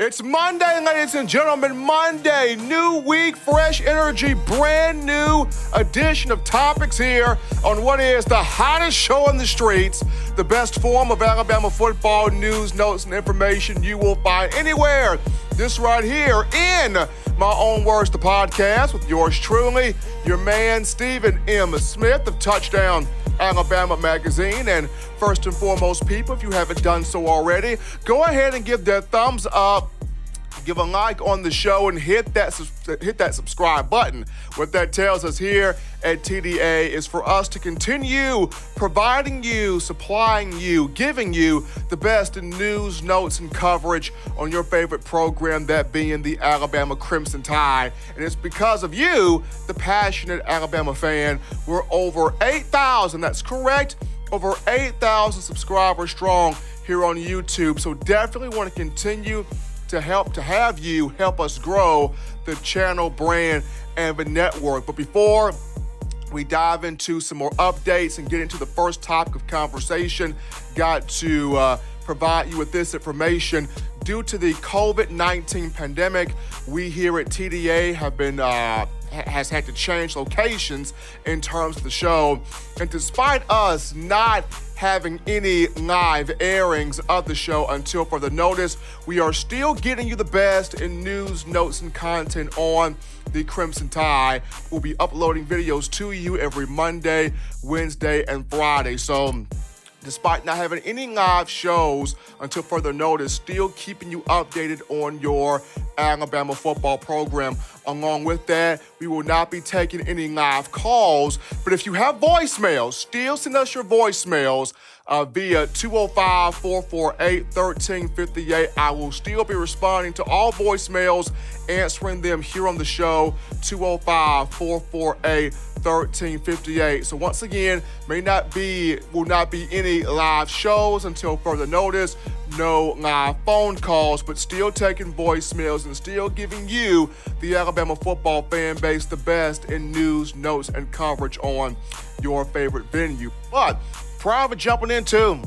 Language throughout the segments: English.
It's Monday, ladies and gentlemen. Monday, new week, fresh energy, brand new edition of topics here on what is the hottest show on the streets, the best form of Alabama football news, notes, and information you will find anywhere. This right here in My Own Words, the podcast with yours truly, your man, Stephen M. Smith of Touchdown Alabama Magazine. And first and foremost, people, if you haven't done so already, go ahead and give that thumbs up, give a like on the show, and hit that subscribe button. What that tells us here at TDA is for us to continue providing you, supplying you, giving you the best in news, notes, and coverage on your favorite program, that being the Alabama Crimson Tide. And it's because of you, the passionate Alabama fan. We're over 8,000, that's correct, over 8,000 subscribers strong here on YouTube. So definitely want to continue to have you help us grow the channel, brand, and the network. But before we dive into some more updates and get into the first topic of conversation, got to provide you with this information. Due to the COVID-19 pandemic, we here at TDA have been has had to change locations in terms of the show. And despite us not having any live airings of the show until further notice, we are still getting you the best in news, notes, and content on the Crimson Tide. We'll be uploading videos to you every Monday, Wednesday, and Friday. So despite not having any live shows until further notice, still keeping you updated on your Alabama football program. Along with that, we will not be taking any live calls, but if you have voicemails, still send us your voicemails via 205-448-1358. I will still be responding to all voicemails, answering them here on the show, 205-448-1358. So once again, will not be any live shows until further notice, no live phone calls, but still taking voicemails and still giving you, the Alabama football fan base, the best in news, notes, and coverage on your favorite venue. But prior to jumping into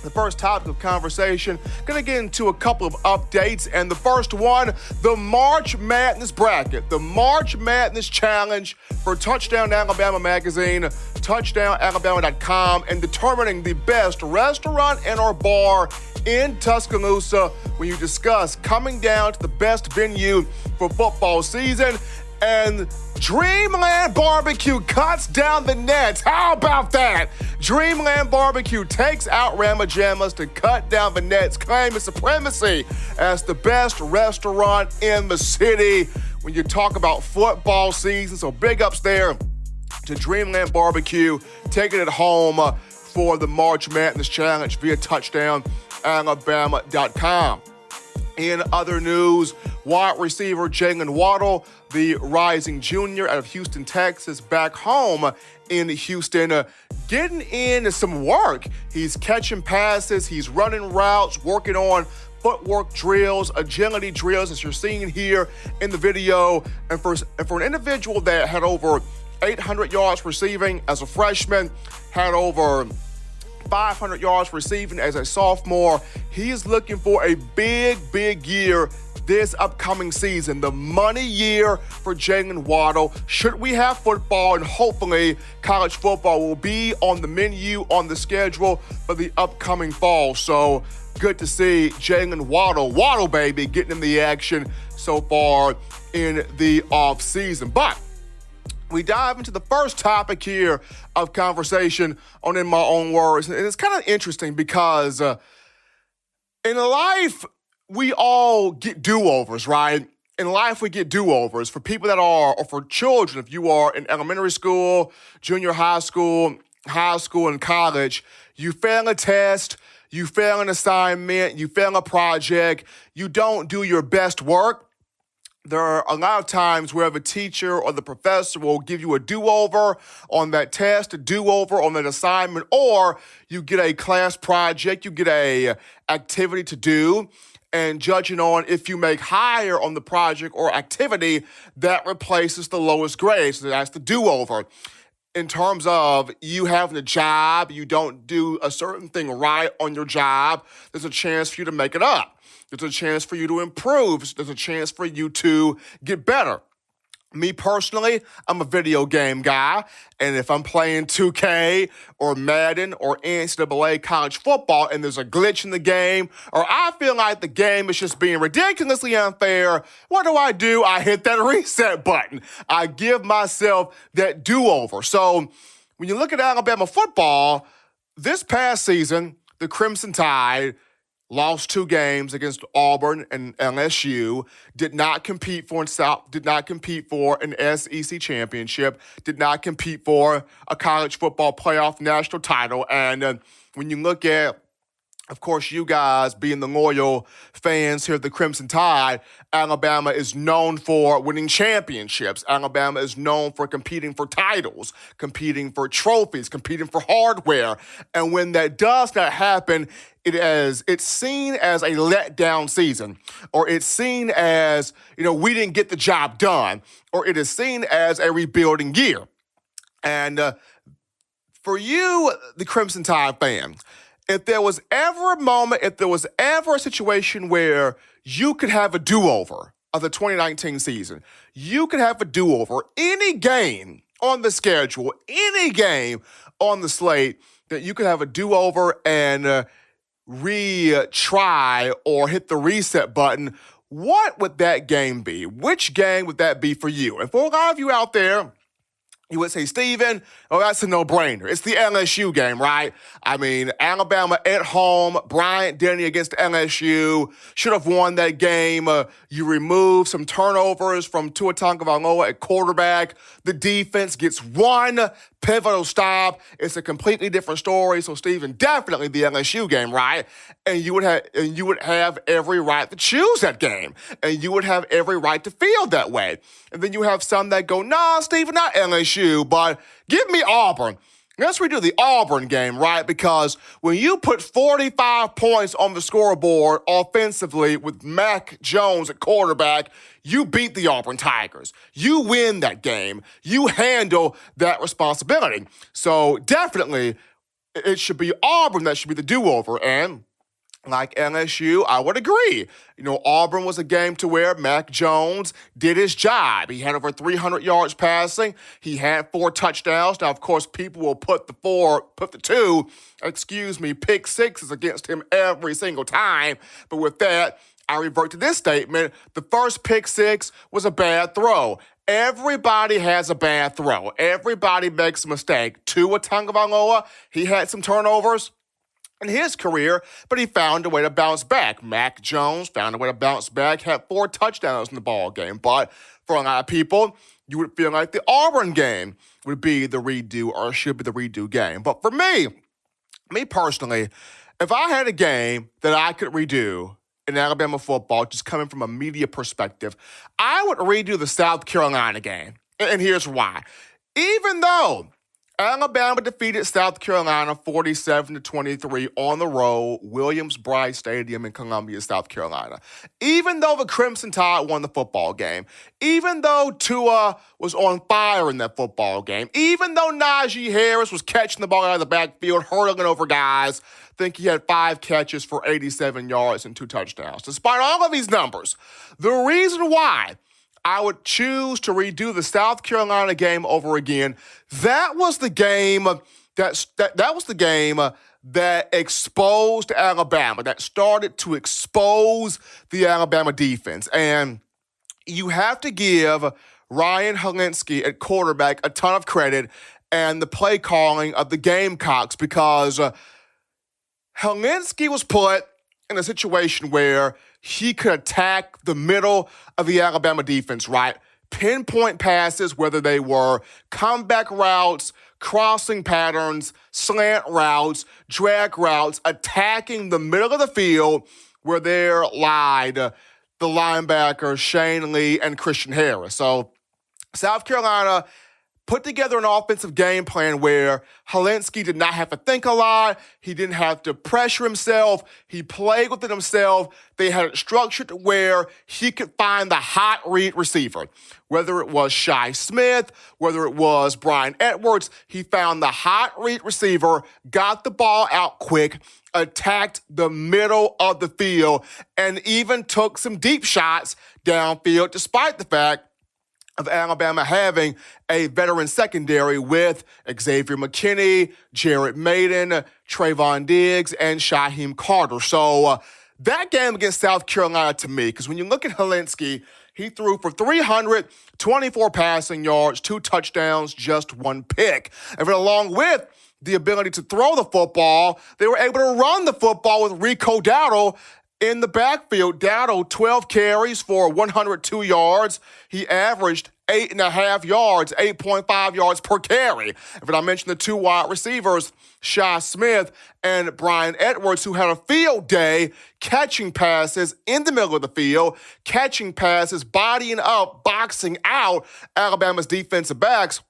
the first topic of conversation, gonna get into a couple of updates, and the first one, the March Madness bracket, the March Madness challenge for Touchdown Alabama Magazine, touchdownalabama.com, and determining the best restaurant and or bar in Tuscaloosa when you discuss coming down to the best venue for football season. And Dreamland Barbecue cuts down the nets. How about that? Dreamland Barbecue takes out Ramajamas to cut down the nets, claiming supremacy as the best restaurant in the city when you talk about football season. So big ups there to Dreamland Barbecue, taking it home for the March Madness Challenge via touchdownalabama.com. In other news, wide receiver Jalen Waddle, the rising junior out of Houston, Texas, back home in Houston, getting in some work. He's catching passes, he's running routes, working on footwork drills, agility drills, as you're seeing here in the video. And for an individual that had over 800 yards receiving as a freshman, had over 500 yards receiving as a sophomore, he is looking for a big year this upcoming season. The money year for Jalen Waddle. Should we have football, and hopefully college football will be on the menu, on the schedule for the upcoming fall. So good to see Jalen Waddle baby, getting in the action so far in the off season. But we dive into the first topic here of conversation on In My Own Words. And it's kind of interesting because in life, we all get do-overs, right? In life, we get do-overs. For people that are, or for children, if you are in elementary school, junior high school, and college, you fail a test, you fail an assignment, you fail a project, you don't do your best work. There are a lot of times where the teacher or the professor will give you a do-over on that test, a do-over on that assignment, or you get a class project, you get a activity to do, and judging on if you make higher on the project or activity, that replaces the lowest grade. So that's the do-over. in terms of you having a job, you don't do a certain thing right on your job, there's a chance for you to make it up. There's a chance for you to improve. There's a chance for you to get better. Me personally, I'm a video game guy, and if I'm playing 2K or Madden or NCAA college football and there's a glitch in the game, or I feel like the game is just being ridiculously unfair, what do? I hit that reset button. I give myself that do-over. So when you look at Alabama football, this past season, the Crimson Tide lost 2 games against Auburn and LSU, did not compete for an SEC championship, did not compete for a college football playoff national title. And when you look at, of course, you guys being the loyal fans here at the Crimson Tide, Alabama is known for winning championships. Alabama is known for competing for titles, competing for trophies, competing for hardware. And when that does not happen, it's seen as a letdown season, or it's seen as, we didn't get the job done, or it is seen as a rebuilding year. And for you, the Crimson Tide fan, if there was ever a moment, if there was ever a situation where you could have a do-over of the 2019 season, you could have a do-over any game on the schedule, any game on the slate, that you could have a do-over and retry or hit the reset button, what would that game be? Which game would that be for you? And for a lot of you out there, you would say, Steven, that's a no-brainer. It's the LSU game, right? I mean, Alabama at home, Bryant-Denny against LSU, should have won that game. You remove some turnovers from Tua Tagovailoa at quarterback. The defense gets one pivotal stop. It's a completely different story. So, Steven, definitely the LSU game, right? And you would have every right to choose that game. And you would have every right to feel that way. And then you have some that go, nah, Steven, not LSU, but give me Auburn. Let's redo the Auburn game, right? Because when you put 45 points on the scoreboard offensively with Mac Jones at quarterback, you beat the Auburn Tigers. You win that game. You handle that responsibility. So definitely, it should be Auburn that should be the do-over. And like LSU, I would agree. Auburn was a game to where Mac Jones did his job. He had over 300 yards passing. He had 4 touchdowns. Now, of course, people will put the 2 pick sixes against him every single time. But with that, I revert to this statement. The first pick 6 was a bad throw. Everybody has a bad throw. Everybody makes a mistake. Tua Tagovailoa, he had some turnovers in his career, but he found a way to bounce back. Mac Jones found a way to bounce back, had 4 touchdowns in the ball game. But for a lot of people, you would feel like the Auburn game would be the redo or should be the redo game. But for me personally, if I had a game that I could redo in Alabama football, just coming from a media perspective, I would redo the South Carolina game. And here's why. Even though Alabama defeated South Carolina 47-23 on the road, Williams-Brice Stadium in Columbia, South Carolina. Even though the Crimson Tide won the football game, even though Tua was on fire in that football game, even though Najee Harris was catching the ball out of the backfield, hurdling over guys, I think he had 5 catches for 87 yards and 2 touchdowns. Despite all of these numbers, the reason why I would choose to redo the South Carolina game over again. That was the game that exposed Alabama, that started to expose the Alabama defense. And you have to give Ryan Hilinski at quarterback a ton of credit and the play calling of the Gamecocks, because Hilinski was put in a situation where he could attack the middle of the Alabama defense, right? Pinpoint passes, whether they were comeback routes, crossing patterns, slant routes, drag routes, attacking the middle of the field where there lied the linebackers Shane Lee and Christian Harris. So South Carolina put together an offensive game plan where Hilinski did not have to think a lot. He didn't have to pressure himself. He played within himself. They had it structured to where he could find the hot read receiver. Whether it was Shi Smith, whether it was Bryan Edwards, he found the hot read receiver, got the ball out quick, attacked the middle of the field, and even took some deep shots downfield, despite the fact of Alabama having a veteran secondary with Xavier McKinney, Jared Maiden, Trayvon Diggs, and Shaheem Carter. So that game against South Carolina to me, because when you look at Hilinski, he threw for 324 passing yards, 2 touchdowns, just 1 pick. And along with the ability to throw the football, they were able to run the football with Rico Dowdle in the backfield. Dowdle, 12 carries for 102 yards. He averaged 8.5 yards, 8.5 yards per carry. If I mentioned the 2 wide receivers, Shi Smith and Bryan Edwards, who had a field day catching passes in the middle of the field, catching passes, bodying up, boxing out Alabama's defensive backs,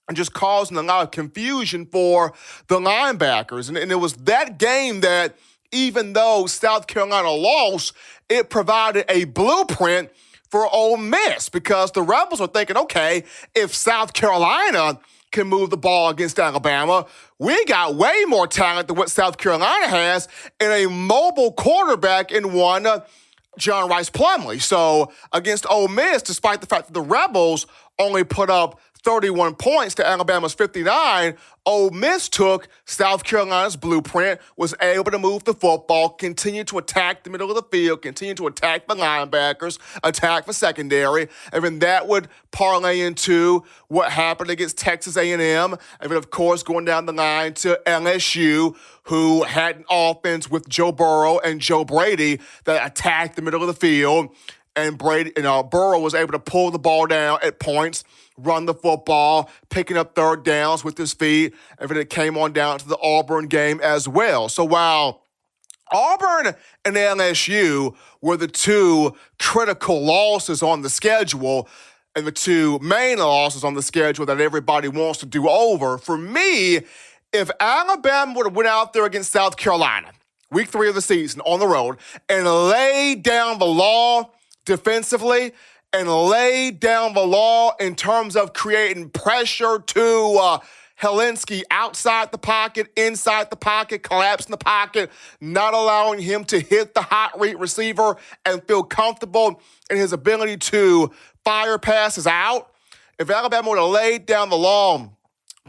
and just causing a lot of confusion for the linebackers. And it was that game that, even though South Carolina lost, it provided a blueprint for Ole Miss, because the Rebels are thinking, okay, if South Carolina can move the ball against Alabama, we got way more talent than what South Carolina has in a mobile quarterback in one John Rice Plumlee. So against Ole Miss, despite the fact that the Rebels only put up 31 points to Alabama's 59, Ole Miss took South Carolina's blueprint, was able to move the football, continue to attack the middle of the field, continue to attack the linebackers, attack the secondary, and then that would parlay into what happened against Texas A&M, and then, of course, going down the line to LSU, who had an offense with Joe Burrow and Joe Brady that attacked the middle of the field, and Burrow was able to pull the ball down at points, run the football, picking up third downs with his feet, and then it came on down to the Auburn game as well. So while Auburn and LSU were the 2 critical losses on the schedule, and the 2 main losses on the schedule that everybody wants to do over, for me, if Alabama would have went out there against South Carolina, week 3 of the season on the road, and laid down the law defensively, and laid down the law in terms of creating pressure to Hilinski outside the pocket, inside the pocket, collapsing the pocket, not allowing him to hit the hot read receiver and feel comfortable in his ability to fire passes out. If Alabama would have laid down the law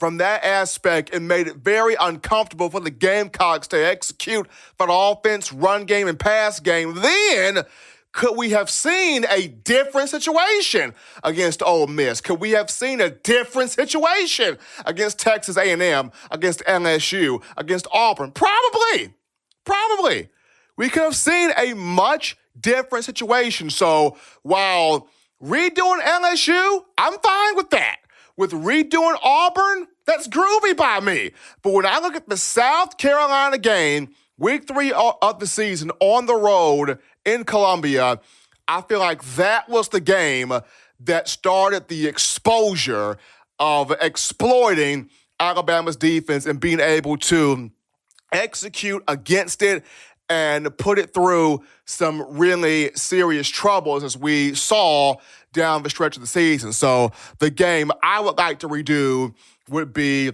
from that aspect and made it very uncomfortable for the Gamecocks to execute for the offense, run game, and pass game, then could we have seen a different situation against Ole Miss? Could we have seen a different situation against Texas A&M, against LSU, against Auburn? Probably. We could have seen a much different situation. So while redoing LSU, I'm fine with that. With redoing Auburn, that's groovy by me. But when I look at the South Carolina game, week 3 of the season on the road in Columbia, I feel like that was the game that started the exposure of exploiting Alabama's defense and being able to execute against it and put it through some really serious troubles, as we saw down the stretch of the season. So the game I would like to redo would be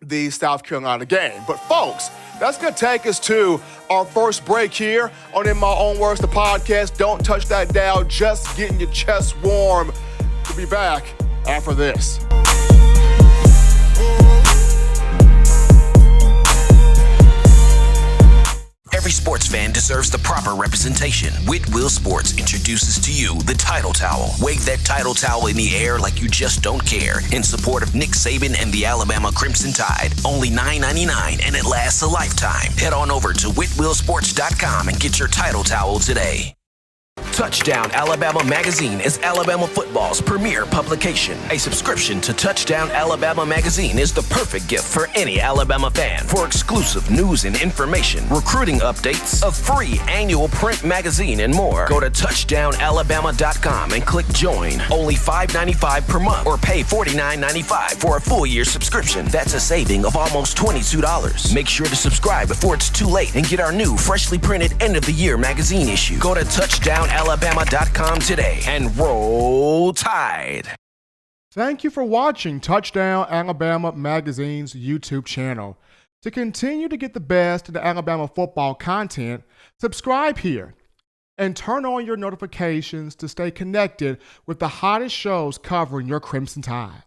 the South Carolina game. But folks, that's going to take us to our first break here on In My Own Words, the podcast. Don't touch that dial, just getting your chest warm. We'll be back after this. Every sports fan deserves the proper representation. Whitwell Sports introduces to you the Title Towel. Wave that Title Towel in the air like you just don't care, in support of Nick Saban and the Alabama Crimson Tide. Only $9.99, and it lasts a lifetime. Head on over to whitwellsports.com and get your Title Towel today. Touchdown Alabama Magazine is Alabama football's premier publication. A subscription to Touchdown Alabama Magazine is the perfect gift for any Alabama fan. For exclusive news and information, recruiting updates, a free annual print magazine, and more, go to touchdownalabama.com and click join. Only $5.95 per month or pay $49.95 for a full year subscription. That's a saving of almost $22. Make sure to subscribe before it's too late and get our new freshly printed end of the year magazine issue. Go to touchdownalabama.com today and roll Tide. Thank you for watching Touchdown Alabama Magazine's YouTube channel. To continue to get the best in the Alabama football content, subscribe here and turn on your notifications to stay connected with the hottest shows covering your Crimson Tide.